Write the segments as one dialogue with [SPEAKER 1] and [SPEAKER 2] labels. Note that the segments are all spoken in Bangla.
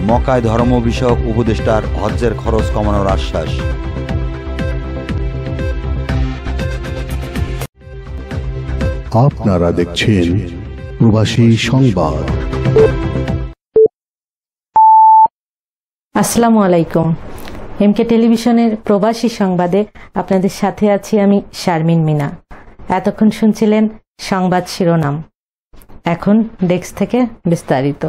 [SPEAKER 1] মক্কায় ধর্ম বিষয়ক উপদেষ্টার হজ্জের খরচ কমানোর আশ্বাস।
[SPEAKER 2] আপনারা দেখছেন প্রবাসী সংবাদ।
[SPEAKER 3] আসসালামু আলাইকুম। এমকে টেলিভিশনের প্রবাসী সংবাদে আপনাদের সাথে আছি আমি শারমিন মিনা। এতক্ষণ শুনছিলেন সংবাদ শিরোনাম, এখন ডেস্ক থেকে বিস্তারিত।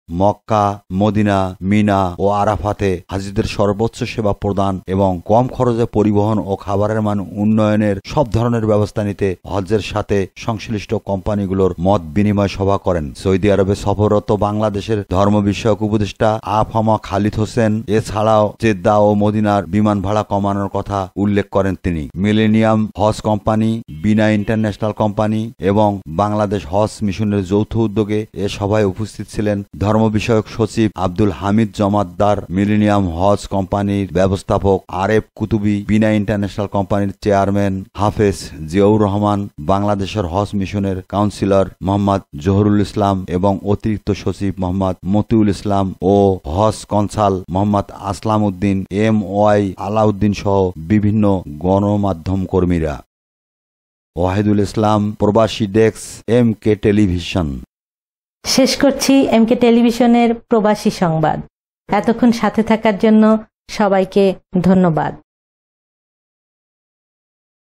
[SPEAKER 1] মক্কা, মদিনা, মিনা ও আরাফাতে হাজিদের সর্বোচ্চ সেবা প্রদান এবং কম খরচে পরিবহন ও খাবারের মান উন্নয়নের সব ধরনের ব্যবস্থা নিতে হজ্জের সাথে সংশ্লিষ্ট কোম্পানিগুলোর মত বিনিময় সভা করেন সৌদি আরবে সফররত বাংলাদেশের ধর্ম বিষয়ক উপদেষ্টা আফামা খালিদ হোসেন। এছাড়াও জেদ্দা ও মদিনার বিমান ভাড়া কমানোর কথা উল্লেখ করেন তিনি। মিলেনিয়াম হজ কোম্পানি, বিনা ইন্টারন্যাশনাল কোম্পানি এবং বাংলাদেশ হজ মিশনের যৌথ উদ্যোগে এ সভায় উপস্থিত ছিলেন ধর্ম বিষয়ক সচিব আব্দুল হামিদ জমাদ্দার, মিলেনিয়াম হজ কোম্পানির ব্যবস্থাপক আরেফ কুতুবি, বিনা ইন্টারন্যাশনাল কোম্পানির চেয়ারম্যান হাফেজ জিয়াউর রহমান, বাংলাদেশের হজ মিশনের কাউন্সিলর মোহাম্মদ জহুরুল ইসলাম এবং অতিরিক্ত সচিব মোহাম্মদ মতিউল ইসলাম ও হজ কনসাল মোহাম্মদ আসলাম উদ্দিন, MY আলাউদ্দিন সহ বিভিন্ন গণমাধ্যম কর্মীরা। ওয়াহিদুল ইসলাম, প্রবাসী ডেস্ক, MK টেলিভিশন।
[SPEAKER 3] শেষ করছি এমকে টেলিভিশনের প্রবাসী সংবাদ। এতক্ষণ সাথে থাকার জন্য সবাইকে ধন্যবাদ।